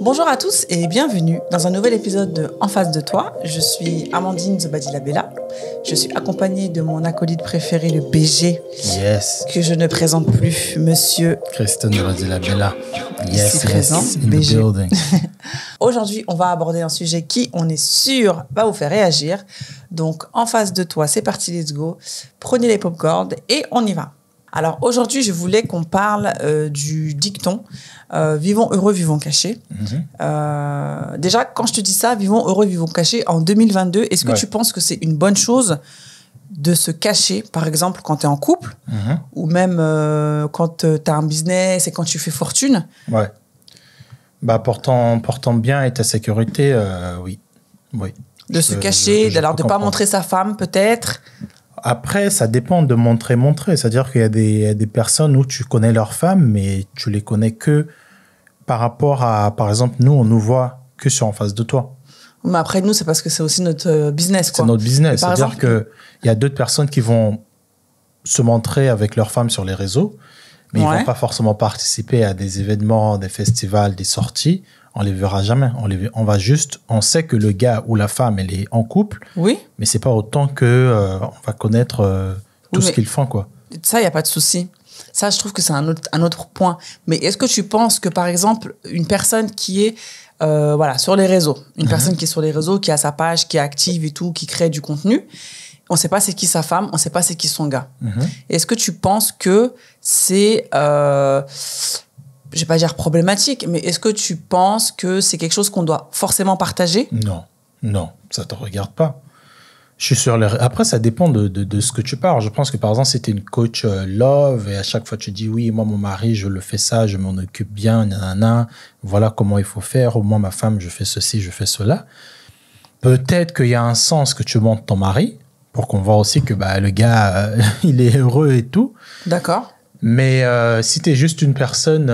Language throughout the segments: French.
Bonjour à tous et bienvenue dans un nouvel épisode de En face de toi. Je suis Amandine Zobadila-Bella. Je suis accompagnée de mon acolyte préféré, le BG. Yes. Que je ne présente plus, monsieur Christian Zobadila-Bella. Yes, ici présent, in BG. the building. Aujourd'hui, on va aborder un sujet qui, on est sûr, va vous faire réagir. Donc, en face de toi, c'est parti, let's go. Prenez les pop-corns et on y va. Alors, aujourd'hui, je voulais qu'on parle du dicton vivons heureux, vivons cachés. Déjà, quand je te dis ça, vivons heureux, vivons cachés, en 2022, est-ce que tu penses que c'est une bonne chose de se cacher, par exemple, quand tu es en couple, ou même quand tu as un business et quand tu fais fortune? Ouais. Bah, portant bien et ta sécurité, oui. De se cacher, alors de ne pas montrer sa femme, peut-être. Après, ça dépend de montrer. C'est-à-dire qu'il y a des personnes où tu connais leur femme, mais tu les connais que par rapport à, par exemple, nous, on nous voit que sur en face de toi. Mais après, nous, c'est parce que c'est aussi notre business, quoi. C'est notre business. C'est-à-dire exemple, qu'il y a d'autres personnes qui vont se montrer avec leur femme sur les réseaux, mais ils ne vont pas forcément participer à des événements, des festivals, des sorties. On les verra jamais. On sait que le gars ou la femme, elle est en couple. Oui. Mais c'est pas autant que on va connaître tout ce qu'ils font, quoi. Ça, il n'y a pas de souci. Ça, je trouve que c'est un autre point. Mais est-ce que tu penses que, par exemple, une personne qui est sur les réseaux, une personne qui est sur les réseaux, qui a sa page, qui est active et tout, qui crée du contenu, on ne sait pas c'est qui sa femme, on ne sait pas c'est qui son gars. Est-ce que tu penses que c'est... je vais pas dire problématique, mais est-ce que tu penses que c'est quelque chose qu'on doit forcément partager? Non, ça te regarde pas. Je suis sur les... Après, ça dépend de ce que tu parles. Je pense que, par exemple, si tu es une coach love et à chaque fois tu dis, oui, moi, mon mari, je le fais ça, je m'en occupe bien, nanana, voilà comment il faut faire. Ou moi, ma femme, je fais ceci, je fais cela. Peut-être qu'il y a un sens que tu montres ton mari pour qu'on voit aussi que le gars, il est heureux et tout. D'accord. Mais si tu es juste une personne,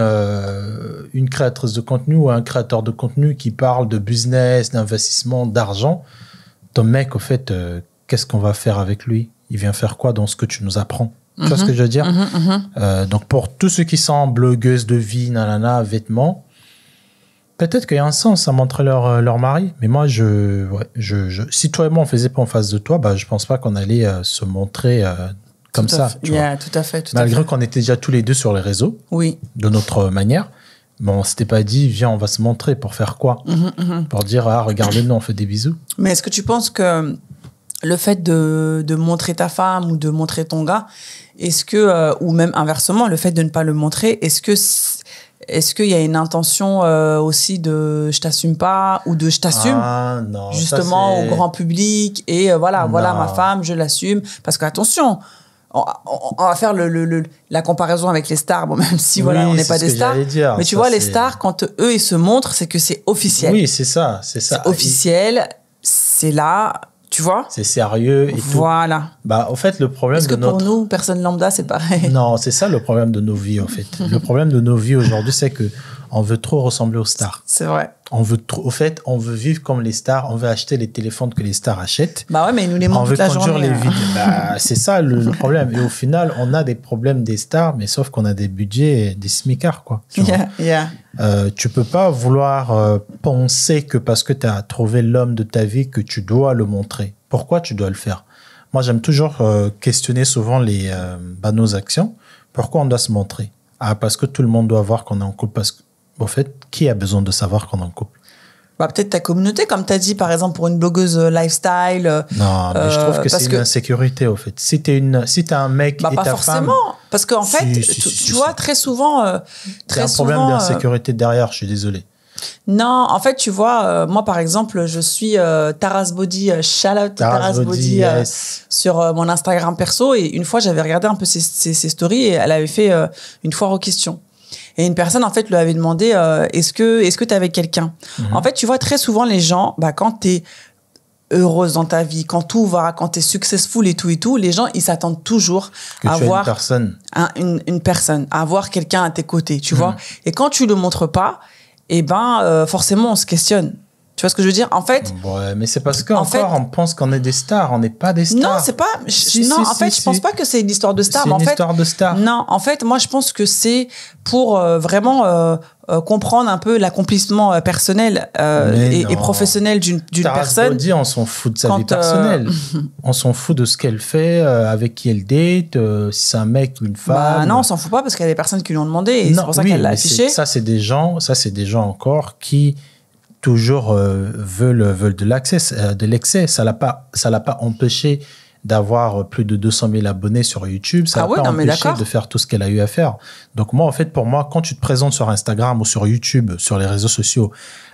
une créatrice de contenu ou un créateur de contenu qui parle de business, d'investissement, d'argent, ton mec, au fait, qu'est-ce qu'on va faire avec lui? Il vient faire quoi dans ce que tu nous apprends? Tu vois ce que je veux dire? Donc, pour tous ceux qui sont blogueuses de vie, nanana, vêtements, peut-être qu'il y a un sens à montrer leur mari. Mais moi, si toi et moi, on faisait pas en face de toi, je pense pas qu'on allait se montrer... comme ça, tu vois. Tout à fait. Malgré qu'on était déjà tous les deux sur les réseaux, de notre manière, mais on s'était pas dit, viens, on va se montrer pour faire quoi? Pour dire, regardez-nous, on fait des bisous. Mais est-ce que tu penses que le fait de montrer ta femme ou de montrer ton gars, est-ce que, ou même inversement, le fait de ne pas le montrer, est-ce qu'il y a une intention aussi de je t'assume pas ou de je t'assume non, justement au grand public et voilà ma femme, je l'assume? Parce que attention, on va faire la comparaison avec les stars, bon, même si on n'est pas des stars. Mais tu vois, les stars, quand eux, ils se montrent, c'est que c'est officiel. Oui, c'est ça. C'est officiel, c'est là, tu vois. C'est sérieux et tout. Voilà. Au fait, le problème Est-ce que pour nous, personne lambda, c'est pareil? Non, c'est ça le problème de nos vies, en fait. Le problème de nos vies aujourd'hui, c'est que on veut trop ressembler aux stars. C'est vrai. On veut vivre comme les stars. On veut acheter les téléphones que les stars achètent. Mais ils nous les montrent toute la journée. On veut conduire les vides. C'est ça le problème. Et au final, on a des problèmes des stars, mais sauf qu'on a des budgets, des smicards, quoi. Tu peux pas vouloir penser que parce que tu as trouvé l'homme de ta vie que tu dois le montrer. Pourquoi tu dois le faire? Moi, j'aime toujours questionner souvent nos actions. Pourquoi on doit se montrer? Parce que tout le monde doit voir qu'on est en couple. Parce que, au fait, qui a besoin de savoir qu'on est en couple? Peut-être ta communauté, comme tu as dit, par exemple, pour une blogueuse lifestyle. Non, mais je trouve que c'est une insécurité, au fait. Si t'as un mec et ta femme... Pas forcément. Parce qu'en fait, tu vois, très souvent... Il y a un problème d'insécurité derrière, je suis désolé. Non, en fait, tu vois, moi, par exemple, je suis Taras Body, shout out Taras Body sur mon Instagram perso. Et une fois, j'avais regardé un peu ses stories et elle avait fait une foire aux questions. Et une personne, en fait, lui avait demandé est-ce que tu es avec quelqu'un? En fait, tu vois, très souvent, les gens, quand tu es heureuse dans ta vie, quand tout va, quand tu es successful et tout, les gens, ils s'attendent toujours à avoir une personne, à avoir quelqu'un à tes côtés, tu vois. Et quand tu le montres pas, forcément, on se questionne. Tu vois ce que je veux dire? En fait. Ouais, mais c'est parce qu'encore, on pense qu'on est des stars. On n'est pas des stars. Non, c'est pas. Je pense pas que c'est une histoire de star. C'est une histoire de star. Non, en fait, moi, je pense que c'est pour vraiment comprendre un peu l'accomplissement personnel et professionnel d'une personne. Body, on s'en fout de sa vie personnelle. On s'en fout de ce qu'elle fait, avec qui elle date, si c'est un mec ou une femme. Bah non, on s'en fout pas parce qu'il y a des personnes qui lui ont demandé et c'est pour ça qu'elle l'a affiché. Ça, c'est des gens encore qui toujours veulent de l'excès. Ça l'a pas empêché d'avoir plus de 200 000 abonnés sur YouTube. Ça l'a pas empêché de faire tout ce qu'elle a eu à faire. Donc moi, en fait, pour moi, quand tu te présentes sur Instagram ou sur YouTube, sur les réseaux sociaux,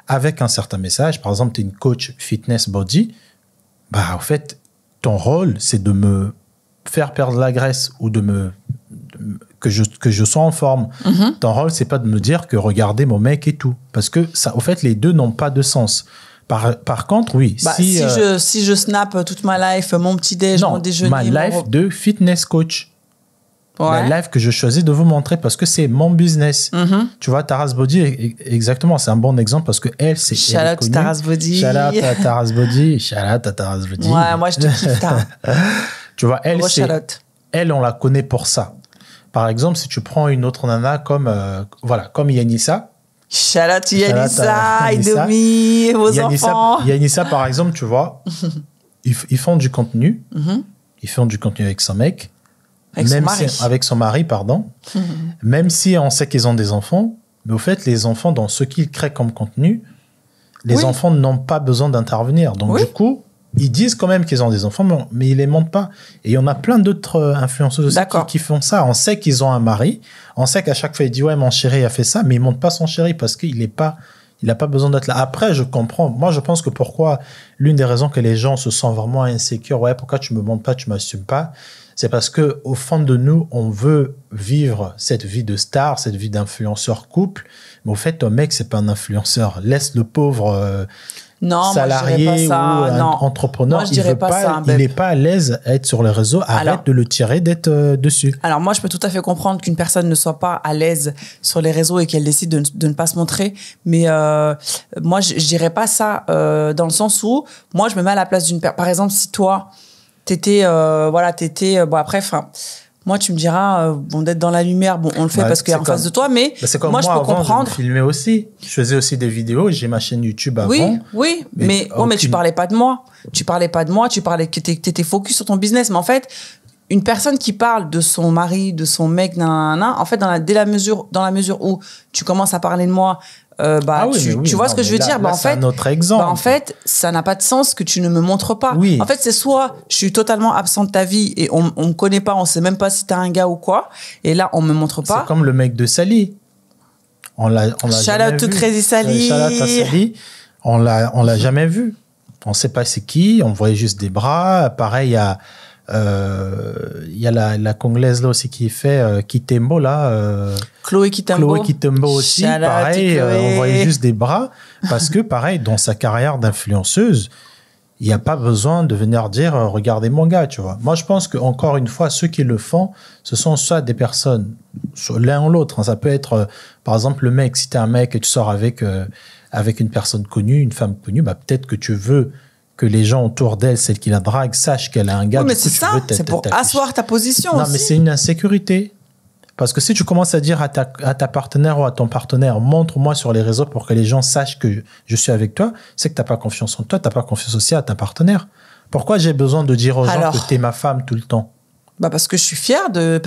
avec un certain message, par exemple, tu es une coach fitness body, bah, en fait, ton rôle, c'est de me faire perdre la graisse ou que je sois en forme. Ton rôle, c'est pas de me dire que regardez mon mec et tout. Parce que ça, au fait, les deux n'ont pas de sens. Par contre, oui. Si je snap toute ma life, mon petit-déj, mon déjeuner. Ma life de fitness coach. Ouais. La life que je choisis de vous montrer parce que c'est mon business. Tu vois, Taras Body, exactement, c'est un bon exemple parce que elle, c'est. Shout out to Taras Body. Shout out à Taras Body. Shout out à Taras Body. Ouais, moi, je te kiffe, tu vois, elle, on la connaît pour ça. Par exemple, si tu prends une autre nana comme Yanissa. Shout out to Yanissa, Indomie, vos enfants. Yanissa, par exemple, tu vois, ils font du contenu. Ils font du contenu avec son mec. Avec son mari, pardon. Même si on sait qu'ils ont des enfants, mais au fait, les enfants, dans ce qu'ils créent comme contenu, les enfants n'ont pas besoin d'intervenir. Donc, du coup, ils disent quand même qu'ils ont des enfants, mais ils les montrent pas. Et il y en a plein d'autres influenceuses aussi qui font ça. On sait qu'ils ont un mari. On sait qu'à chaque fois, il dit « Ouais, mon chéri a fait ça », mais il montre pas son chéri parce qu'il n'a pas besoin d'être là. Après, je comprends. Moi, je pense que l'une des raisons que les gens se sentent vraiment insécures, ouais, pourquoi tu me montres pas, tu m'assumes pas, c'est parce que au fond de nous, on veut vivre cette vie de star, cette vie d'influenceur couple. Mais au fait, ton mec, c'est pas un influenceur. Laisse le pauvre salarié ou entrepreneur. Moi, il n'est pas à l'aise à être sur les réseaux. Arrête de le tirer d'être dessus. Alors moi, je peux tout à fait comprendre qu'une personne ne soit pas à l'aise sur les réseaux et qu'elle décide de ne pas se montrer. Mais moi, je dirais pas ça dans le sens où moi, je me mets à la place d'une personne. Par exemple, si toi, moi, tu me diras, d'être dans la lumière, on le fait parce qu'il y a en face de toi, mais moi, je peux comprendre. Je me filmais aussi. Je faisais aussi des vidéos. J'ai ma chaîne YouTube avant. Oui, mais tu parlais pas de moi. Tu parlais que t'étais focus sur ton business. Mais en fait, une personne qui parle de son mari, de son mec, en fait, dans la mesure où tu commences à parler de moi, tu vois ce que je veux dire. C'est un autre exemple. En fait, ça n'a pas de sens que tu ne me montres pas. Oui. En fait, c'est soit je suis totalement absent de ta vie et on me connaît pas, on sait même pas si t'as un gars ou quoi. Et là, on me montre pas. C'est comme le mec de Sally. On l'a jamais vu. Shout out to Crazy Sally. Shout out à Sally. On l'a jamais vu. On sait pas c'est qui. On voyait juste des bras. Pareil, il y a la Congolaise là aussi qui fait Kitembo là. Chloé Kitembo aussi. Pareil, on voyait juste des bras parce que pareil, dans sa carrière d'influenceuse, il n'y a pas besoin de venir dire regardez mon gars, tu vois. Moi, je pense que encore une fois, ceux qui le font, ce sont soit des personnes, l'un ou l'autre. Ça peut être, par exemple, le mec. Si tu es un mec et tu sors avec une personne connue, une femme connue, peut-être que tu veux que les gens autour d'elle, celle qui la drague, sachent qu'elle a un gars. Oui, mais c'est ça, c'est pour asseoir ta position aussi. Non, mais c'est une insécurité. Parce que si tu commences à dire à ta partenaire ou à ton partenaire, montre-moi sur les réseaux pour que les gens sachent que je suis avec toi, c'est que tu n'as pas confiance en toi, tu n'as pas confiance aussi à ta partenaire. Pourquoi j'ai besoin de dire aux gens que tu es ma femme tout le temps ? Parce que je suis fier de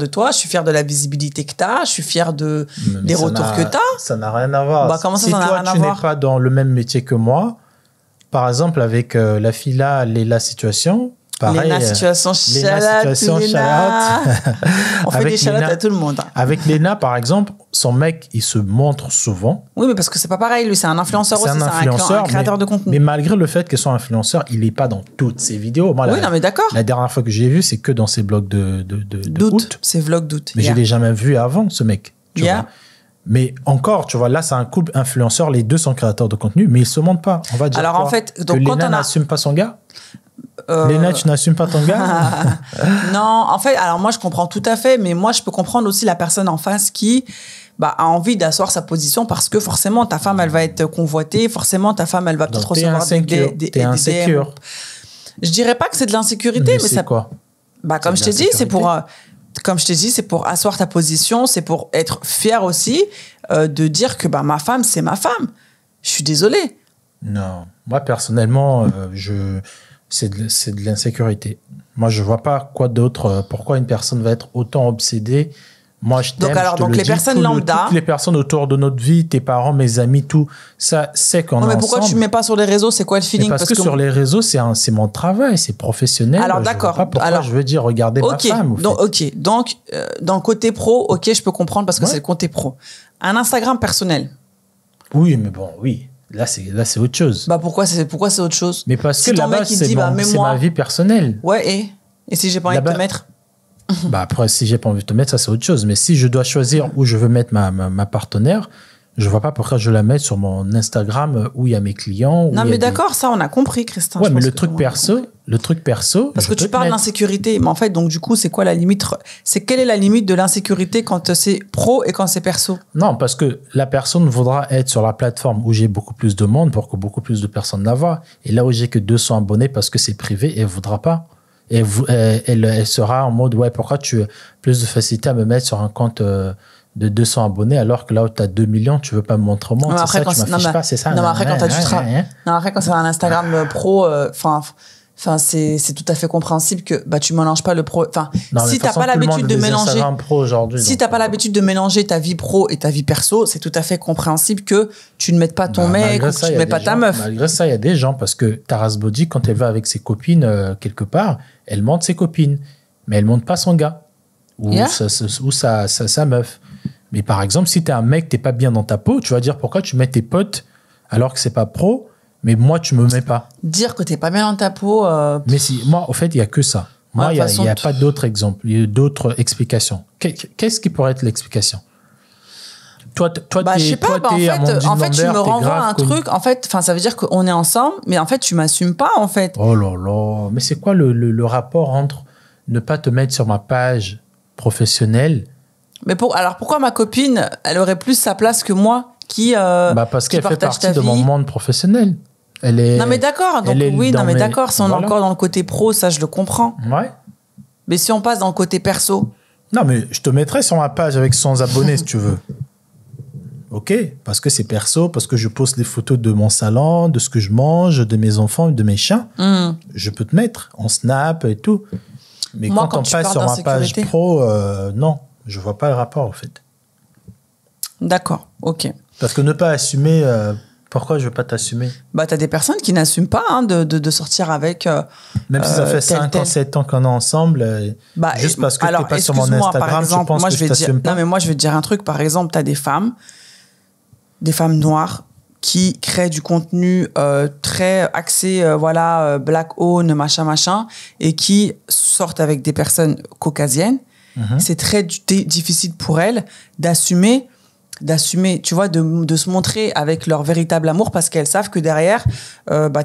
toi, je suis fier de la visibilité que tu as, je suis fier des retours que tu as. Ça n'a rien à voir. Comment ça, si ça n'a toi, rien à tu voir ? n'es pas dans le même métier que moi, par exemple, avec la fille là, Léla Situation, pareil. Léna Situation, Léna. On fait des shout-outs à tout le monde. Avec Léna, par exemple, son mec, il se montre souvent. Oui, mais parce que c'est pas pareil. Lui, c'est un influenceur aussi. C'est un créateur de contenu. Mais malgré le fait qu'il soit influenceur, il n'est pas dans toutes ses vidéos. Moi, non, mais d'accord. La dernière fois que j'ai vu, c'est que dans ses blogs d'août. Ses vlogs d'août. Mais je ne l'ai jamais vu avant, ce mec. Tu vois. Mais encore, tu vois, là, c'est un couple influenceur. Les deux sont créateurs de contenu, mais ils ne se montrent pas. On va dire alors, en fait, donc, que Léna n'assume pas son gars. Léna, tu n'assumes pas ton gars? Non, en fait, alors moi, je comprends tout à fait, mais moi, je peux comprendre aussi la personne en face qui a envie d'asseoir sa position parce que forcément, ta femme, elle va être convoitée, forcément, ta femme, elle va peut-être recevoir t'es insécure. Je dirais pas que c'est de l'insécurité, mais c'est quoi? Comme je t'ai dit, comme je t'ai dit, c'est pour asseoir ta position, c'est pour être fier aussi de dire que ma femme, c'est ma femme. Je suis désolée. Non, moi personnellement, c'est de l'insécurité. Moi, je vois pas quoi d'autre. Pourquoi une personne va être autant obsédée? Moi, je t'aime. Donc les personnes lambda, toutes les personnes autour de notre vie, tes parents, mes amis, tout ça, c'est qu'on est ensemble. Mais pourquoi tu mets pas sur les réseaux? C'est quoi le feeling? Parce que sur les réseaux, c'est mon travail, c'est professionnel. Alors d'accord. Pourquoi je veux dire regardez ma femme. Donc dans le côté pro, je peux comprendre parce que c'est le côté pro. Un Instagram personnel. Oui, mais bon, oui. Là, c'est autre chose. Pourquoi c'est autre chose? Mais parce que là-bas, c'est ma vie personnelle. Ouais, et si j'ai pas envie de te mettre? Après, si j'ai pas envie de te mettre, ça, c'est autre chose. Mais si je dois choisir où je veux mettre ma partenaire, je vois pas pourquoi je la mets sur mon Instagram où il y a mes clients. Non, mais d'accord, ça, on a compris, Christin. Ouais, mais le truc perso. Parce que tu parles d'insécurité. Mais en fait, donc, du coup, c'est quoi la limite? Quelle est la limite de l'insécurité quand c'est pro et quand c'est perso? Non, parce que la personne voudra être sur la plateforme où j'ai beaucoup plus de monde pour que beaucoup plus de personnes la voient. Et là où j'ai que 200 abonnés parce que c'est privé, elle voudra pas. Et elle sera en mode, pourquoi tu as plus de facilité à me mettre sur un compte de 200 abonnés alors que là où tu as 2 millions, tu veux pas me montrer au monde. C'est ça, tu m'affiches pas, c'est ça. Non, mais après, quand c'est un Instagram pro, c'est tout à fait compréhensible que tu mélanges pas le pro. Si t'as pas l'habitude de mélanger, si t'as pas l'habitude de mélanger ta vie pro et ta vie perso, c'est tout à fait compréhensible que tu ne mettes pas ton mec ou que tu ne mets pas ta meuf. Malgré ça, il y a des gens parce que Taras Body, quand elle va avec ses copines quelque part, elle montre ses copines, mais elle montre pas son gars ou sa meuf. Mais par exemple, si t'es un mec, t'es pas bien dans ta peau, tu vas dire pourquoi tu mets tes potes alors que c'est pas pro. Mais moi, tu me mets pas. Dire que t'es pas bien dans ta peau. Mais si, moi, au fait, il y a que ça. Moi, il y a pas d'autres exemples, il y a d'autres explications. Qu'est-ce qui pourrait être l'explication? Toi, je sais pas. En fait, tu me renvoies un truc. En fait, ça veut dire qu'on est ensemble, mais en fait, tu m'assumes pas, en fait. Oh là là. Mais c'est quoi le rapport entre ne pas te mettre sur ma page professionnelle? Mais alors pourquoi ma copine, elle aurait plus sa place que moi qui parce qu'elle fait partie de mon monde professionnel. Non mais d'accord, donc d'accord, si on est encore dans le côté pro, ça je le comprends. Ouais. Mais si on passe dans le côté perso. Non mais je te mettrai sur ma page avec 100 abonnés si tu veux. Ok, parce que c'est perso, parce que je poste des photos de mon salon, de ce que je mange, de mes enfants, de mes chiens. Je peux te mettre en snap et tout. Mais moi, quand on passe sur ma page pro, non, je vois pas le rapport en fait. D'accord, ok. Parce que ne pas assumer... Pourquoi je veux pas t'assumer? T'as des personnes qui n'assument pas de sortir avec... Même si ça fait 5 ans, 7 ans qu'on est ensemble, juste parce que t'es pas sur mon Instagram, par exemple, tu penses que je t'assume pas? Non, mais moi, je vais te dire un truc. Par exemple, t'as des femmes noires qui créent du contenu très axé, black owned, machin, et qui sortent avec des personnes caucasiennes. C'est très difficile pour elles d'assumer, tu vois, de se montrer avec leur véritable amour parce qu'elles savent que derrière,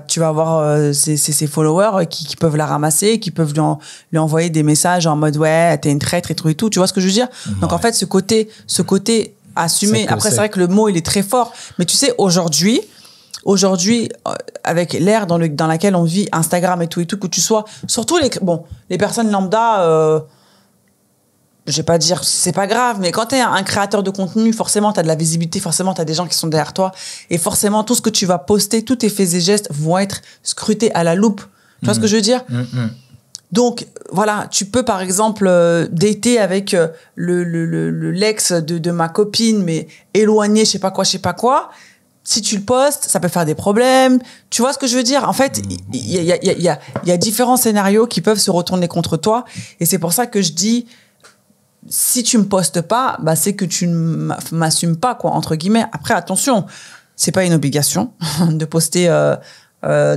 tu vas avoir ces followers qui peuvent la ramasser, qui peuvent lui envoyer des messages en mode ouais, t'es une traître et tout. Tu vois ce que je veux dire? Donc en fait, ce côté assumer. Après, c'est vrai que le mot, il est très fort. Mais tu sais, aujourd'hui, avec l'ère dans laquelle on vit, Instagram et tout, que tu sois, surtout les personnes lambda, je vais pas dire c'est pas grave, mais quand t'es un créateur de contenu, forcément t'as de la visibilité, forcément t'as des gens qui sont derrière toi, et forcément tout ce que tu vas poster, tous tes faits et gestes vont être scrutés à la loupe. Tu vois ce que je veux dire? Donc voilà, tu peux par exemple dater avec l'ex de ma copine, mais éloigné, je sais pas quoi. Si tu le postes, ça peut faire des problèmes. Tu vois ce que je veux dire? En fait, il y a différents scénarios qui peuvent se retourner contre toi, et c'est pour ça que je dis, si tu me postes pas, c'est que tu ne m'assumes pas, quoi, entre guillemets. Après, attention, c'est pas une obligation de poster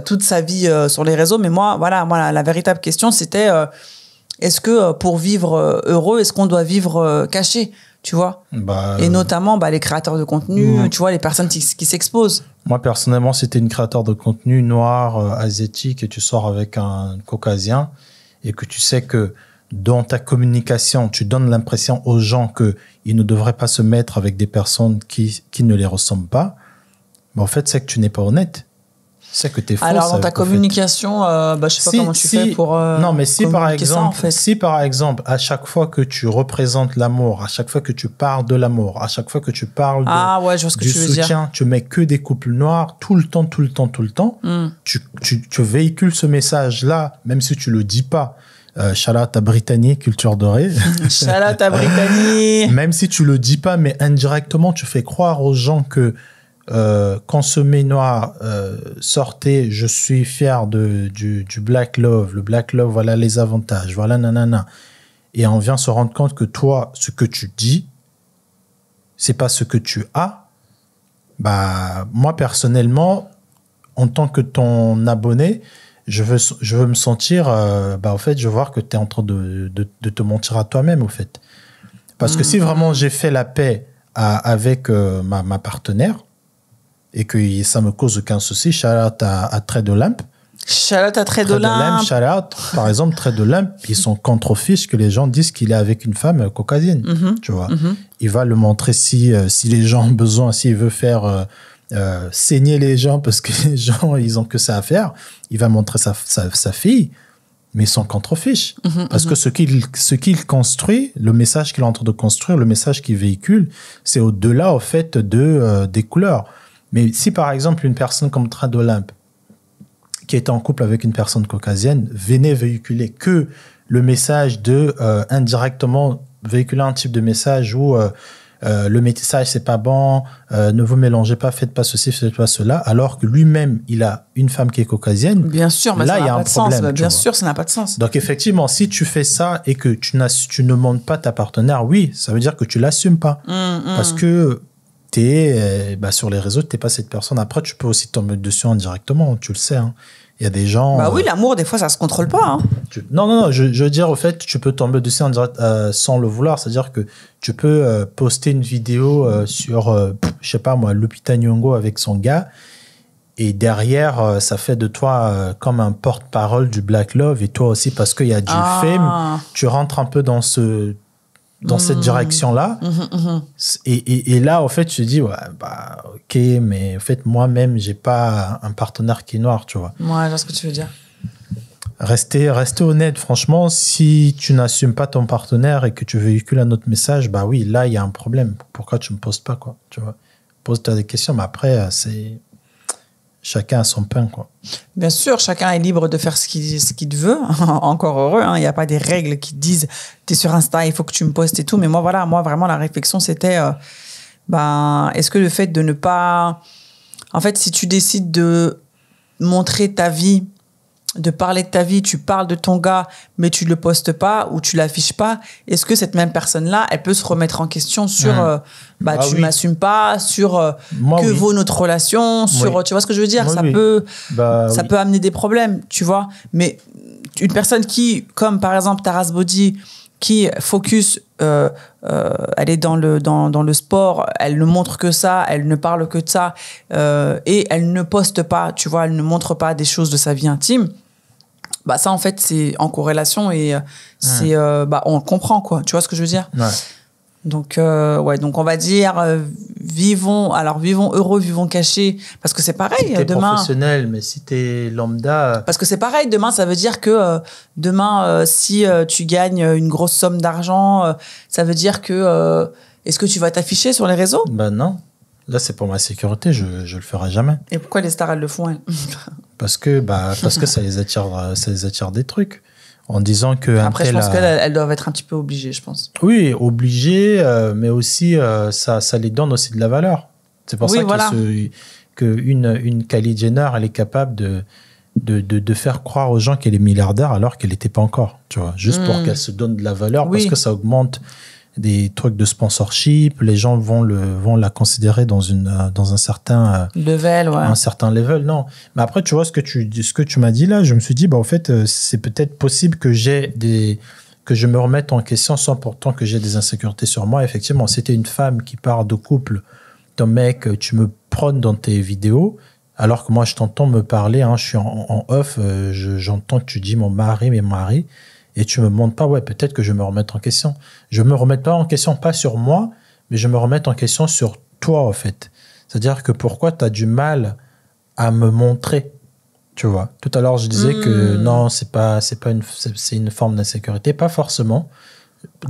toute sa vie sur les réseaux, mais moi, la véritable question, c'était est-ce que pour vivre heureux, est-ce qu'on doit vivre caché? tu vois. Bah, Et notamment les créateurs de contenu, tu vois, les personnes qui s'exposent. Moi, personnellement, si tu es une créateur de contenu noir, asiatique, et tu sors avec un caucasien, et que tu sais que dans ta communication, tu donnes l'impression aux gens qu'ils ne devraient pas se mettre avec des personnes qui ne les ressemblent pas, en fait, c'est que tu n'es pas honnête. C'est que tu es faux. Alors, dans ta communication, je sais pas comment tu fais pour. Non, mais si par exemple, ça, en fait. si par exemple, à chaque fois que tu représentes l'amour, à chaque fois que tu parles de l'amour, à chaque fois que tu parles je vois ce que du tu veux soutien, dire. tu mets que des couples noirs tout le temps, tu véhicules ce message-là, même si tu le dis pas. Shout out à Brittany, culture dorée. Shout out à Brittany. Même si tu le dis pas, mais indirectement, tu fais croire aux gens que consommer noir, sortez, je suis fier du Black Love. Le Black Love, voilà les avantages, voilà nanana. Et on vient se rendre compte que toi, ce que tu dis, c'est pas ce que tu as. Bah, moi, personnellement, en tant que ton abonné, je veux me sentir, en fait, je veux voir que tu es en train de te mentir à toi-même, au fait. Parce que si vraiment j'ai fait la paix avec ma partenaire, et que ça me cause aucun souci, shout out à Trait de Lampe. Shout out à Trait de Lampe. Shout out, par exemple, Trait de Lampe, ils sont contre-fiches que les gens disent qu'il est avec une femme caucasienne. Tu vois. Il va le montrer si les gens ont besoin, s'il veut faire saigner les gens parce que les gens, ils ont que ça à faire. Il va montrer sa fille, mais ils sont contre-fiches. Parce que ce qu'il construit, le message qu'il est en train de construire, le message qu'il véhicule, c'est au-delà, au fait, des couleurs. Mais si, par exemple, une personne comme Trait de Lampe, qui était en couple avec une personne caucasienne, venait véhiculer que le message indirectement, véhiculer un type de message où le métissage, c'est pas bon, ne vous mélangez pas, faites pas ceci, faites pas cela, alors que lui-même, il a une femme qui est caucasienne. Bien sûr, mais là, ça il y a un problème. Bien sûr, ça n'a pas de sens. Donc, effectivement, si tu fais ça et que tu ne montres pas ta partenaire, oui, ça veut dire que tu l'assumes pas. Parce que sur les réseaux, tu n'es pas cette personne. Après, tu peux aussi tomber dessus indirectement, tu le sais. Hein. Il y a des gens... oui, l'amour, des fois, ça ne se contrôle pas. Hein. Non, je veux dire, au fait, tu peux tomber dessus en direct, sans le vouloir. C'est-à-dire que tu peux poster une vidéo sur, je sais pas moi, Lupita Nyong'o avec son gars, et derrière, ça fait de toi comme un porte-parole du Black Love, et toi aussi, parce qu'il y a du fame, tu rentres un peu dans cette direction-là. Et là, en fait, tu te dis, ok, mais en fait, moi-même, j'ai pas un partenaire qui est noir, tu vois. Moi, je vois ce que tu veux dire. Rester honnête, franchement, si tu n'assumes pas ton partenaire et que tu véhicules un autre message, oui, là, il y a un problème. Pourquoi tu me poses pas, quoi, tu vois. Pose-toi des questions, mais après, c'est... Chacun a son pain, quoi. Bien sûr, chacun est libre de faire ce qu'il veut. Encore heureux, hein. Il n'y a pas des règles qui disent t'es sur Insta, il faut que tu me postes et tout. Mais moi, vraiment, la réflexion, c'était est-ce que le fait de ne pas... En fait, si tu décides de montrer ta vie, de parler de ta vie, tu parles de ton gars, mais tu ne le postes pas ou tu ne l'affiches pas, est-ce que cette même personne-là, elle peut se remettre en question sur tu ne m'assumes pas, sur vaut notre relation, sur tu vois ce que je veux dire, ça peut amener des problèmes, tu vois. Mais une personne qui, comme par exemple Taras Body, qui focus, elle est dans le sport, elle ne montre que ça, elle ne parle que de ça, et elle ne poste pas, tu vois, elle ne montre pas des choses de sa vie intime. Ça, en fait, c'est en corrélation et c'est, on le comprend, quoi. Tu vois ce que je veux dire? Ouais. Donc on va dire, vivons heureux, vivons cachés, parce que c'est pareil. Si t'es demain, professionnel, mais si t'es lambda... Parce que c'est pareil, demain, ça veut dire que demain, si tu gagnes une grosse somme d'argent, ça veut dire que... est-ce que tu vas t'afficher sur les réseaux? Non. Là, c'est pour ma sécurité, je le ferai jamais. Et pourquoi les stars, elles le font, elles? Parce que ça les attire des trucs. En disant que... Après, je pense qu'elles doivent être un petit peu obligées, je pense. Oui, obligées, mais aussi, ça les donne aussi de la valeur. C'est pour ça qu'une Kylie Jenner, elle est capable de faire croire aux gens qu'elle est milliardaire alors qu'elle n'était pas encore. Tu vois, juste pour qu'elle se donne de la valeur, parce que ça augmente des trucs de sponsorship, les gens vont la considérer dans un certain level, un certain level. Non, mais après, tu vois ce que tu m'as dit là, je me suis dit, en fait, c'est peut-être possible que que je me remette en question sans pourtant que j'ai des insécurités sur moi. Effectivement, si t'es une femme qui parle de couple, ton mec, tu me prônes dans tes vidéos, alors que moi, je t'entends me parler, je suis en off, j'entends que tu dis mon mari, et tu me montres pas, ouais, peut-être que je me remette en question. Je me remets pas en question, pas sur moi, mais je me remets en question sur toi, en fait. C'est-à-dire que pourquoi tu as du mal à me montrer, tu vois. Tout à l'heure, je disais que non, c'est une forme d'insécurité, pas forcément.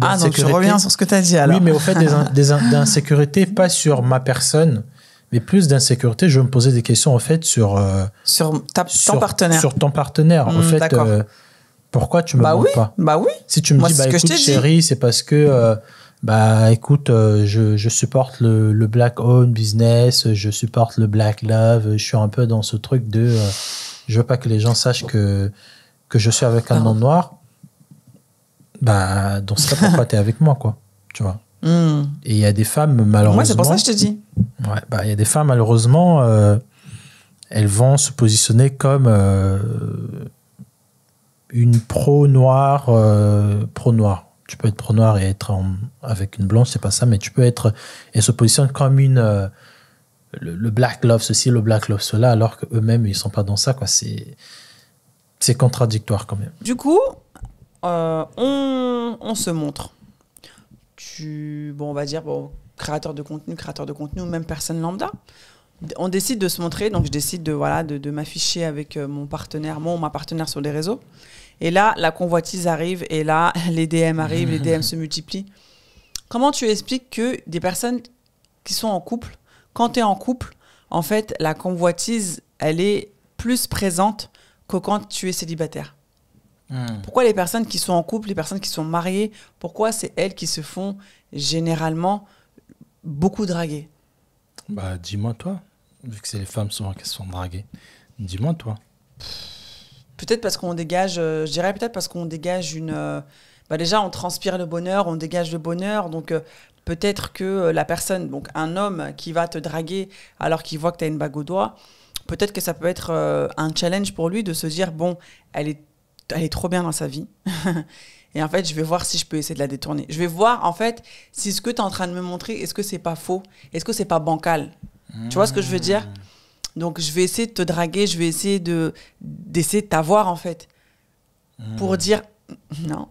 Ah, donc je reviens sur ce que tu as dit alors. Oui, mais au fait, d'insécurité, pas sur ma personne, mais plus d'insécurité, je vais me poser des questions, en fait, sur ton partenaire. Sur ton partenaire. En fait, pourquoi tu me montres pas? Bah oui. Si tu me dis, écoute, chérie, c'est parce que, écoute, je supporte le black owned business, je supporte le black love, je suis un peu dans ce truc de, je veux pas que les gens sachent que je suis avec un homme noir. Dans ce cas, pourquoi t'es avec moi, quoi, tu vois. Et il y a des femmes, malheureusement... Moi, c'est pour ça que je te dis. Ouais, il y a des femmes, malheureusement, elles vont se positionner comme une pro-noire. Tu peux être pro-noir et être avec une blanche, c'est pas ça, mais tu peux être... Elles se positionnent comme le black love ceci, le black love cela, alors qu'eux-mêmes, ils sont pas dans ça, quoi. C'est contradictoire, quand même. Du coup... on se montre. On va dire, créateur de contenu ou même personne lambda. On décide de se montrer, donc je décide de m'afficher avec mon partenaire, ma partenaire sur les réseaux. Et là, la convoitise arrive et là, les DM arrivent, les DM se multiplient. Comment tu expliques que des personnes qui sont en couple, quand tu es en couple, en fait, la convoitise, elle est plus présente que quand tu es célibataire? Pourquoi les personnes qui sont en couple, les personnes qui sont mariées, pourquoi c'est elles qui se font généralement beaucoup draguer? Dis-moi toi, vu que c'est les femmes souvent qui se font draguer. Dis-moi toi. Peut-être parce qu'on dégage, je dirais peut-être parce qu'on dégage une... déjà, on transpire le bonheur, on dégage le bonheur, donc peut-être que la personne, donc un homme qui va te draguer alors qu'il voit que tu as une bague au doigt, peut-être que ça peut être un challenge pour lui de se dire, bon, elle est trop bien dans sa vie. Et en fait, je vais voir si je peux essayer de la détourner. Je vais voir, en fait, si ce que tu es en train de me montrer, est-ce que c'est pas faux? Est-ce que c'est pas bancal? Tu vois ce que je veux dire? Donc, je vais essayer de te draguer, je vais essayer d'essayer de t'avoir, en fait. Pour dire, non,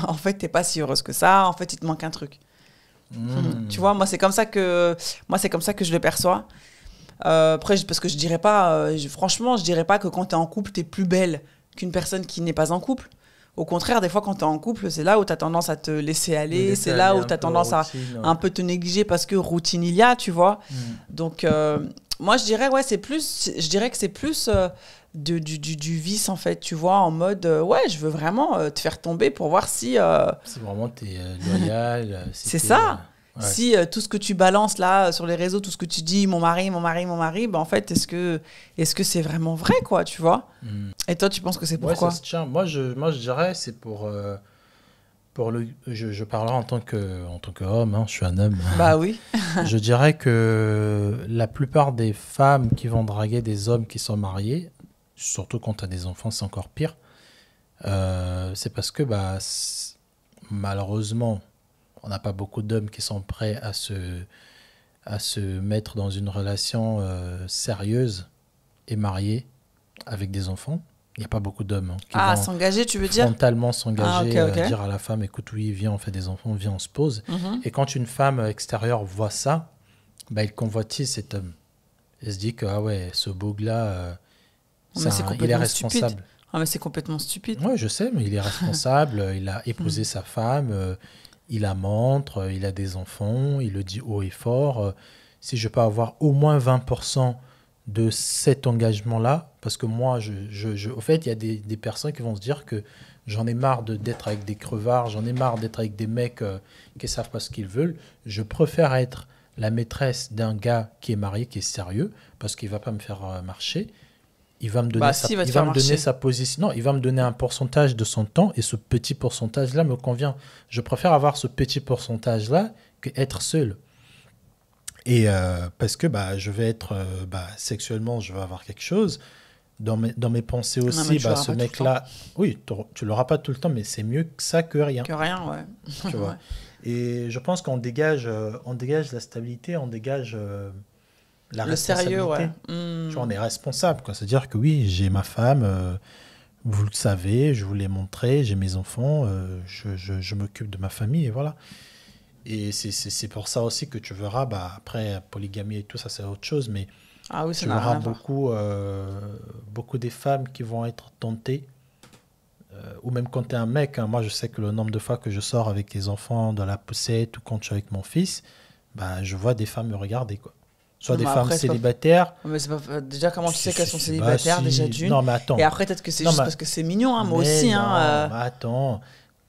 en fait, t'es pas si heureuse que ça. En fait, il te manque un truc. Tu vois, moi, c'est comme ça que je le perçois. Après, parce que je dirais pas, franchement, je dirais pas que quand tu es en couple, tu es plus belle qu'une personne qui n'est pas en couple. Au contraire, des fois, quand tu es en couple, c'est là où tu as tendance à te laisser aller, c'est là où tu as tendance à un peu te négliger parce que routine il y a, tu vois. Donc, moi, je dirais, que c'est plus du vice, en fait, tu vois, en mode, je veux vraiment te faire tomber pour voir si... si vraiment tu es loyal. c'est ça. Ouais. Si tout ce que tu balances là sur les réseaux, tout ce que tu dis, mon mari, en fait, est-ce que c'est vraiment vrai, quoi, tu vois? Et toi, tu penses que c'est pourquoi? Ça se tient. Moi, je dirais c'est pour je parlerai en tant qu'homme, je suis un homme. Bah oui. Je dirais que la plupart des femmes qui vont draguer des hommes qui sont mariés, surtout quand tu as des enfants, c'est encore pire. C'est parce que malheureusement, on n'a pas beaucoup d'hommes qui sont prêts à se mettre dans une relation sérieuse et mariée avec des enfants. Il n'y a pas beaucoup d'hommes qui vont s'engager, tu veux dire? Frontalement s'engager, dire à la femme, écoute, oui, viens, on fait des enfants, viens, on se pose. Et quand une femme extérieure voit ça, elle convoitise cet homme. Elle se dit que, ce boug-là, il est responsable. Mais c'est complètement stupide. Oui, je sais, mais il est responsable. Il a épousé sa femme, il la montre, il a des enfants, il le dit haut et fort. Si je peux avoir au moins 20% de cet engagement-là, parce que moi, au fait, il y a des personnes qui vont se dire que j'en ai marre d'être avec des crevards, j'en ai marre d'être avec des mecs qui ne savent pas ce qu'ils veulent. Je préfère être la maîtresse d'un gars qui est marié, qui est sérieux, parce qu'il ne va pas me faire marcher. Il va me donner, sa position. Non, il va me donner un pourcentage de son temps et ce petit pourcentage-là me convient. Je préfère avoir ce petit pourcentage-là qu'être seul. Et parce que je vais être sexuellement, je vais avoir quelque chose. dans mes pensées Non, mais aussi, tu bah, l'auras ce pas tout le mec-là, oui, tu l'auras pas tout le temps, mais c'est mieux que ça que rien. Que rien, ouais. Tu vois. Et je pense qu'on dégage, on dégage la stabilité, on dégage la Le sérieux, ouais. responsabilité. Tu vois, on est responsable, quoi. C'est-à-dire que oui, j'ai ma femme, vous le savez, je vous l'ai montré, j'ai mes enfants, je m'occupe de ma famille, et voilà. Et c'est pour ça aussi que tu verras, bah, après, polygamie et tout ça, c'est autre chose, mais Ah oui, ça tu n'a rien verras à voir. beaucoup des femmes qui vont être tentées, ou même quand tu es un mec, hein. Moi, je sais que le nombre de fois que je sors avec les enfants dans la poussette ou quand je suis avec mon fils, bah, je vois des femmes me regarder, quoi. Soit Non, des mais femmes après, c'est pas... célibataires. Mais c'est pas... Déjà, comment tu sais qu'elles sont Bah, célibataires, déjà si. d'une? Non, mais Et attends. après, peut-être que c'est Non, juste mais, parce que c'est mignon, hein, moi mais aussi, non, hein. mais attends.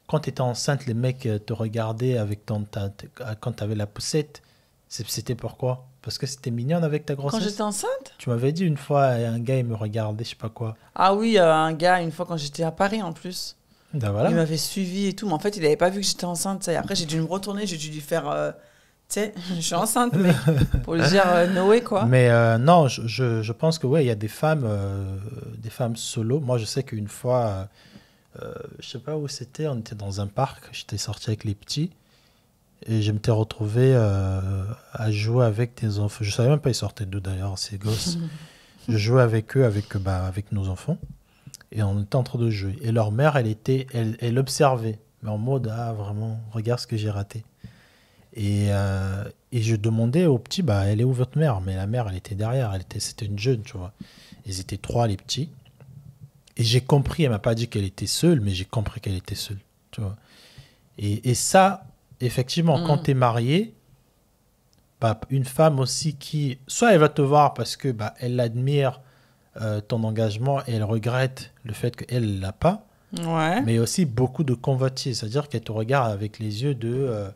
Quand tu étais enceinte, les mecs te regardaient avec quand tu avais la poussette. C'était pourquoi? Parce que c'était mignonne avec ta Quand grossesse. j'étais enceinte? Tu m'avais dit une fois, un gars, il me regardait, je sais pas quoi. Ah oui, un gars, une fois quand j'étais à Paris en plus, Ben il voilà. m'avait suivi et tout, mais en fait, il avait pas vu que j'étais enceinte, ça. Et après, j'ai dû me retourner, j'ai dû lui faire, tu sais, je suis enceinte, mec, pour lui dire Noé, quoi. Mais non, je pense que ouais, il y a des femmes solo. Moi, je sais qu'une fois, je sais pas où c'était, on était dans un parc, j'étais sorti avec les petits et je m'étais retrouvé à jouer avec des enfants. Je savais même pas ils sortaient d'où d'ailleurs, ces gosses. Je jouais avec eux, avec nos enfants et on était en train de jouer. Et leur mère, elle observait, mais en mode ah vraiment, regarde ce que j'ai raté. Et je demandais au petit, bah, elle est où votre mère? Mais la mère, elle était derrière, c'était une jeune, tu vois. Ils étaient trois, les petits. Et j'ai compris, elle m'a pas dit qu'elle était seule, mais j'ai compris qu'elle était seule, tu vois. Et ça, effectivement, quand tu es marié, bah, une femme aussi qui, soit elle va te voir parce que bah, elle admire ton engagement et elle regrette le fait qu'elle ne l'a pas, Ouais. mais aussi beaucoup de convoitise, c'est-à-dire qu'elle te regarde avec les yeux de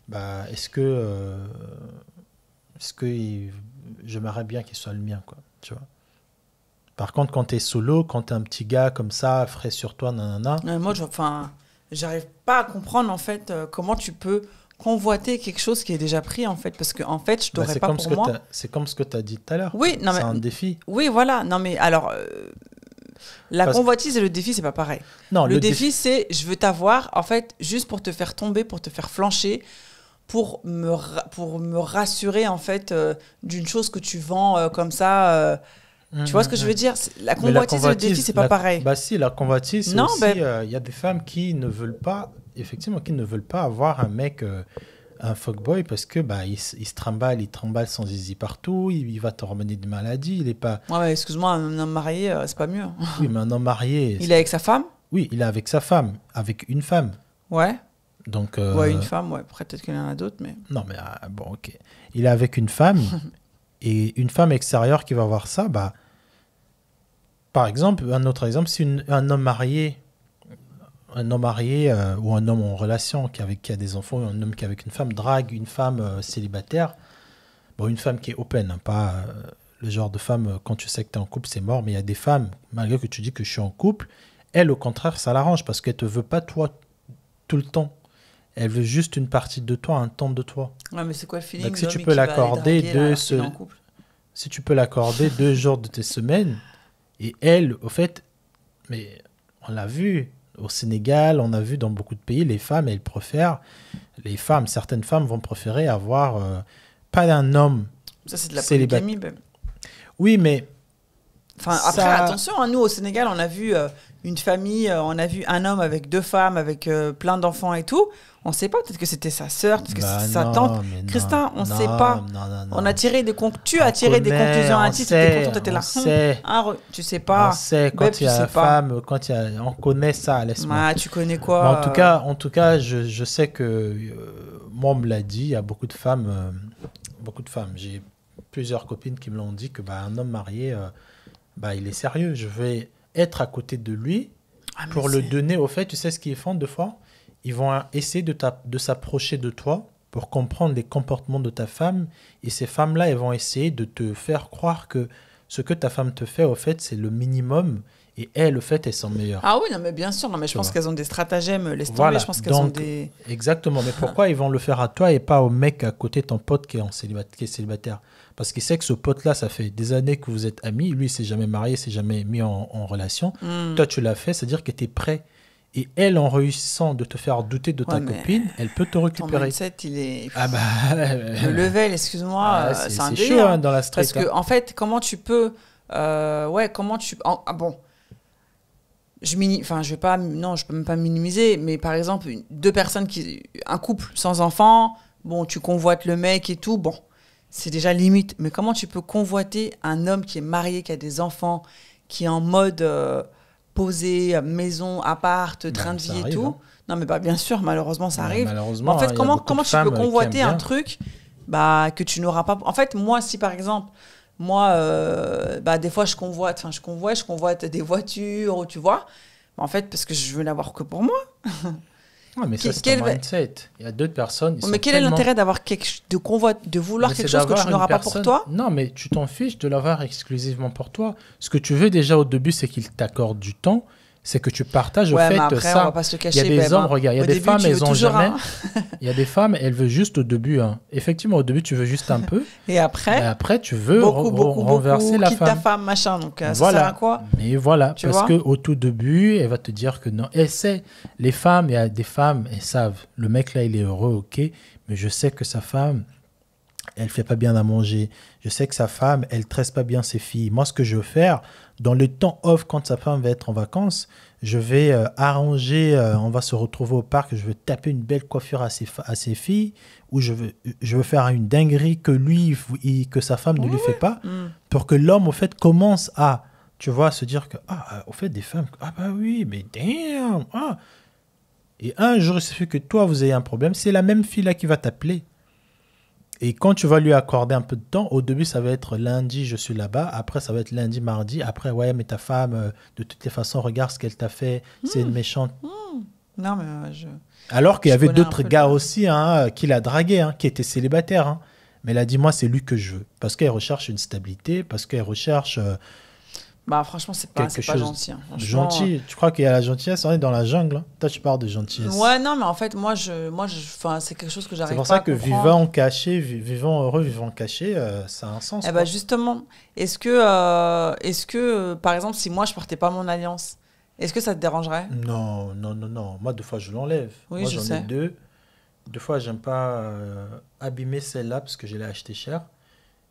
bah, est-ce que j'aimerais bien qu'il soit le mien, quoi, tu vois. Par contre, quand tu es solo, quand tu es un petit gars comme ça, frais sur toi, nanana. Moi, enfin, j'arrive pas à comprendre, en fait, comment tu peux convoiter quelque chose qui est déjà pris, en fait, parce que, en fait, je Bah, t'aurais pas pour moi. c'est comme ce que tu as dit tout à l'heure. Oui, non, C'est mais un défi. oui, voilà. Non, mais alors, la Parce- convoitise et le défi, c'est pas pareil. Non, Le défi, c'est je veux t'avoir, en fait, juste pour te faire tomber, pour te faire flancher, pour me rassurer, en fait, d'une chose que tu vends comme ça. Tu vois ce que je veux dire? La Mais la convoitise et le défi, c'est pas pareil. Bah si, la convoitise, c'est Non, aussi, ben- il y a des femmes qui ne veulent pas, effectivement, qui ne veulent pas avoir un mec, un fuckboy, parce que bah, il se trimballe, il trimballe son zizi partout, il va te ramener des maladies, il est pas... Ouais, mais excuse-moi, un homme marié, c'est pas mieux. Oui, mais un homme marié... Il est avec sa femme? Oui, il est avec sa femme, avec une femme. Ouais. Donc, Ouais, une femme, ouais. Après, peut-être qu'il y en a d'autres, mais. Non, mais bon, ok. Il est avec une femme, et une femme extérieure qui va voir ça, bah... Par exemple, un autre exemple, si un homme marié ou un homme en relation qui a des enfants, ou un homme qui est avec une femme drague une femme célibataire, bon, une femme qui est open, hein, pas le genre de femme, quand tu sais que tu es en couple, c'est mort, mais il y a des femmes, malgré que tu dis que je suis en couple, elle, au contraire, ça l'arrange, parce qu'elle te veut pas toi tout le temps. Elle veut juste une partie de toi, un temps de toi. Ouais, mais c'est quoi le feeling? Donc, si tu d'homme peux qui va aller l'accorder draguer, là, alors qu'il est en couple si tu peux l'accorder 2 jours de tes semaines, et elle, au fait, mais on l'a vu au Sénégal, on a vu dans beaucoup de pays, les femmes, certaines femmes vont préférer avoir pas un homme Ça, c'est de la célibataire. polygamie, ben. Oui, mais Enfin, Ça- après, attention, hein, nous, au Sénégal, on a vu une famille, on a vu un homme avec 2 femmes, avec plein d'enfants et tout. On ne sait pas, peut-être que c'était sa sœur, peut-être que bah c'était sa non, tante. mais non, Christin, on ne non, sait pas. non, On a tiré des tu On as tiré des connaît, conclusions on intimes, tu étais sait, content, tu étais là. on sait. Tu sais pas. On sait, Beb, quand tu il y a sais la pas. femme, on connaît ça, laisse-moi. Ah, tu connais Bon, quoi en tout cas, je sais que moi, on me l'a dit, il y a beaucoup de femmes. J'ai plusieurs copines qui me l'ont dit que bah, un homme marié, bah, il est sérieux. Je vais être à côté de lui Ah, mais pour le c'est- donner. Au fait, tu sais ce qu'ils font deux fois? Ils vont essayer de s'approcher de toi pour comprendre les comportements de ta femme. Et ces femmes-là, elles vont essayer de te faire croire que ce que ta femme te fait, au fait, c'est le minimum. Et elles, au fait, elles sont meilleures. Ah oui, non, mais bien sûr. Non, mais je pense qu'elles ont des stratagèmes. Laisse tomber. Voilà. Je pense qu'elles ont des... Exactement. Mais pourquoi ils vont le faire à toi et pas au mec à côté de ton pote qui est célibataire? Parce qu'il sait que ce pote-là, ça fait des années que vous êtes amis. Lui, il s'est jamais marié, il s'est jamais mis en relation. Toi, tu l'as fait, c'est-à-dire que tu es prêt. Et elle, en réussissant de te faire douter de ta copine, elle peut te récupérer. Ton mindset, il est... Ah bah... Le level, excuse-moi, c'est un délire. C'est chaud hein, dans la street. Parce que, en fait, comment tu peux... comment tu... bon... je vais pas, non, je peux même pas minimiser, mais par exemple, un couple sans enfant, bon, tu convoites le mec et tout, bon, c'est déjà limite. Mais comment tu peux convoiter un homme qui est marié, qui a des enfants, qui est en mode posé, maison, appart, train de vie et tout? Non, mais bien sûr, malheureusement, ça arrive. Malheureusement, en fait, comment tu peux convoiter un truc que tu n'auras pas... En fait, moi, si par exemple... Moi, des fois, je convoite des voitures, tu vois. En fait, parce que je veux n'avoir que pour moi. Non, mais ça, c'est un mindset. Il y a d'autres personnes... Mais quel est l'intérêt d'avoir de vouloir quelque chose que tu n'auras pas pour toi? Non, mais tu t'en fiches de l'avoir exclusivement pour toi. Ce que tu veux déjà au début, c'est qu'il t'accorde du temps. C'est que tu partages au fait après, ça. On va pas se le cacher. Il y a des hommes, regarde, il y a des femmes, elles ont jamais. Il y a des femmes, elles veulent juste au début. Effectivement, au début, tu veux juste un peu. Et après, tu veux renverser la femme. Ta femme, machin. Donc, voilà. Ça sert à quoi? Mais voilà, parce qu'au tout début, elle va te dire que non. Elle sait, les femmes, il y a des femmes, elles savent. Le mec là, il est heureux, ok. Mais je sais que sa femme, elle fait pas bien à manger. Je sais que sa femme, elle tresse pas bien ses filles. Moi, ce que je veux faire, dans le temps off, quand sa femme va être en vacances, je vais arranger, on va se retrouver au parc, je veux taper une belle coiffure à ses filles, ou je veux faire une dinguerie que sa femme ne lui fait pas, pour que l'homme, au fait, commence à, tu vois, se dire que, au fait, des femmes, bah oui, mais damn, Et un jour, il suffit que toi, vous ayez un problème, c'est la même fille là qui va t'appeler. Et quand tu vas lui accorder un peu de temps, au début, ça va être lundi, je suis là-bas. Après, ça va être lundi, mardi. Après, ouais, mais ta femme, de toutes les façons, regarde ce qu'elle t'a fait. C'est une méchante. Non, mais Alors qu'il y avait d'autres gars aussi qui l'a dragué, qui étaient célibataires. Mais elle a dit, moi, c'est lui que je veux. Parce qu'elle recherche une stabilité, parce qu'elle recherche... franchement, c'est pas gentil. Gentil. Tu crois qu'il y a la gentillesse? On est dans la jungle. Toi, tu parles de gentillesse. Ouais, non, mais en fait, moi, c'est quelque chose que j'arrive pas à comprendre. C'est pour ça que vivant heureux, vivant caché, ça a un sens. Justement, est-ce que, par exemple, si moi, je portais pas mon alliance, est-ce que ça te dérangerait? Non. Moi, deux fois, je l'enlève. Oui, moi, je j'en sais. ai deux. Deux fois, j'aime pas abîmer celle-là parce que je l'ai acheté cher.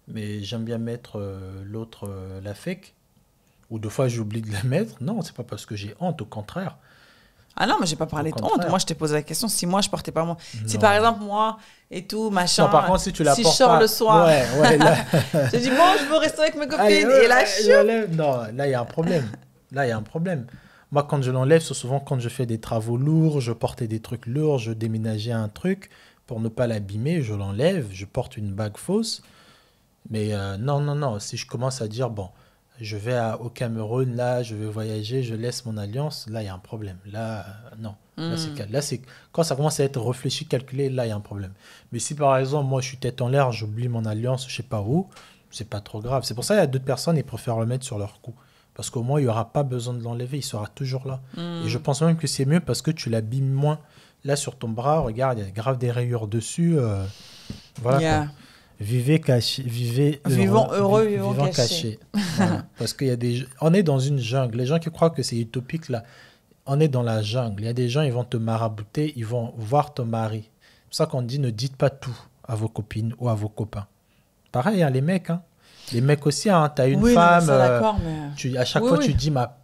Mais j'aime bien mettre l'autre, la fake. Ou deux fois, j'oublie de la mettre. Non, c'est pas parce que j'ai honte, au contraire. Ah non, mais j'ai pas parlé de honte. Moi, je t'ai posé la question si moi, je portais pas mon... Si par exemple, moi et tout, machin... Non, par contre, si tu la portes pas... Si je sors le soir... Ouais, là... je dis, bon, je veux rester avec mes copines. Et là, non, là, il y a un problème. Moi, quand je l'enlève, c'est souvent quand je fais des travaux lourds, je portais des trucs lourds, je déménageais un truc. Pour ne pas l'abîmer, je l'enlève, je porte une bague fausse. Mais non, si je commence à dire, bon... Je vais au Cameroun, là, je vais voyager, je laisse mon alliance, là, il y a un problème. Là, non. Là, c'est quand ça commence à être réfléchi, calculé, là, il y a un problème. Mais si, par exemple, moi, je suis tête en l'air, j'oublie mon alliance, je sais pas où, c'est pas trop grave. C'est pour ça qu'il y a d'autres personnes, ils préfèrent le mettre sur leur cou. Parce qu'au moins, il n'y aura pas besoin de l'enlever, il sera toujours là. Et je pense même que c'est mieux parce que tu l'abîmes moins. Là, sur ton bras, regarde, il y a grave des rayures dessus. Voilà, quoi. Vivons heureux, vivons cachés. Voilà. Parce on est dans une jungle. Les gens qui croient que c'est utopique, là, on est dans la jungle. Il y a des gens, ils vont te marabouter, ils vont voir ton mari. C'est pour ça qu'on dit, ne dites pas tout à vos copines ou à vos copains. Pareil, les mecs. Les mecs aussi, t'as une femme. À chaque fois, tu dis, ma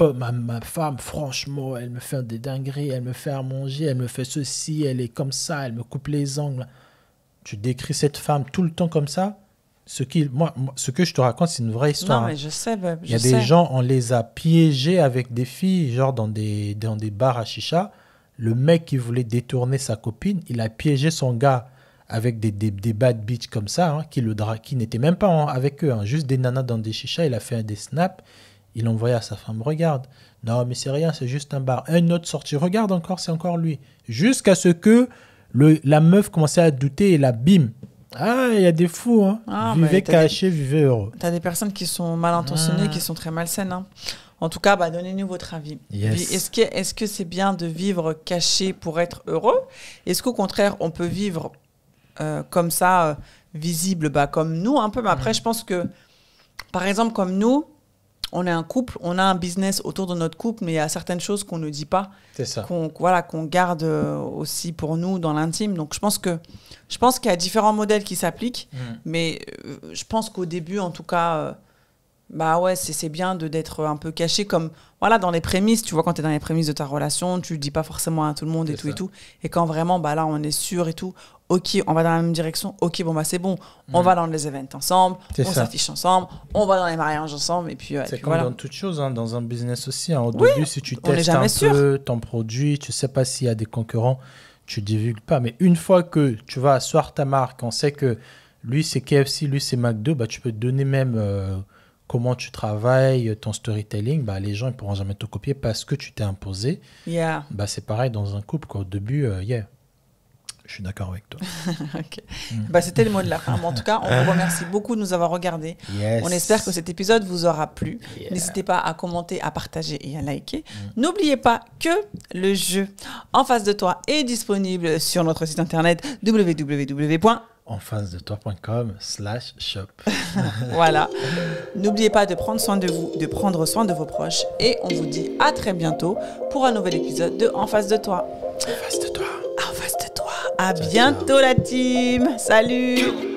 femme, franchement, elle me fait des dingueries, elle me fait à manger, elle me fait ceci, elle est comme ça, elle me coupe les ongles. Tu décris cette femme tout le temps comme ça. Ce que je te raconte, c'est une vraie histoire. Non, mais je sais. Il y a des gens, on les a piégés avec des filles, genre dans des bars à chicha. Le mec qui voulait détourner sa copine, il a piégé son gars avec des bad bitches comme ça, qui n'étaient même pas avec eux, juste des nanas dans des chichas. Il a fait des snaps. Il a envoyé à sa femme, regarde. Non, mais c'est rien, c'est juste un bar. Une autre sortie, regarde encore, c'est encore lui. Jusqu'à ce que la meuf commençait à douter et la bim, Ah, il y a des fous, hein. Ah, vivez mais caché, vivez heureux. T'as des personnes qui sont mal intentionnées, qui sont très malsaines. Hein. En tout cas, donnez-nous votre avis. Yes. Est-ce que c'est bien de vivre caché pour être heureux? Est-ce qu'au contraire, on peut vivre comme ça, visible, comme nous un peu? Mais après, je pense que, par exemple, comme nous, on est un couple, on a un business autour de notre couple, mais il y a certaines choses qu'on ne dit pas, C'est ça. qu'on garde aussi pour nous dans l'intime. Donc, je pense qu'il y a différents modèles qui s'appliquent, mais je pense qu'au début, en tout cas, ouais, c'est bien d'être un peu caché, comme dans les prémices. Tu vois, quand tu es dans les prémices de ta relation, tu le dis pas forcément à tout le monde et tout et tout. Et quand vraiment, là, on est sûr et tout. Ok, on va dans la même direction. Ok, c'est bon. On va dans les events ensemble. On s'affiche ensemble. On va dans les mariages ensemble. Et puis, c'est comme dans toute chose, hein, dans un business aussi. Hein. Au Oui, début, si tu testes un peu ton produit, tu sais pas s'il y a des concurrents, tu divulgues pas. Mais une fois que tu vas asseoir ta marque, on sait que lui, c'est KFC, lui, c'est McDo, tu peux te donner même comment tu travailles, ton storytelling. Les gens, ils pourront jamais te copier parce que tu t'es imposé. Yeah. C'est pareil dans un couple. Au début, je suis d'accord avec toi. Okay. C'était le mot de la fin. En tout cas, on vous remercie beaucoup de nous avoir regardés. Yes. On espère que cet épisode vous aura plu. Yeah. N'hésitez pas à commenter, à partager et à liker. N'oubliez pas que le jeu En face de toi est disponible sur notre site internet enface-de-toi.com/shop. Voilà. N'oubliez pas de prendre soin de vous, de prendre soin de vos proches. Et on vous dit à très bientôt pour un nouvel épisode de En face de toi. En face de toi. En face de toi. À bientôt la team. Salut.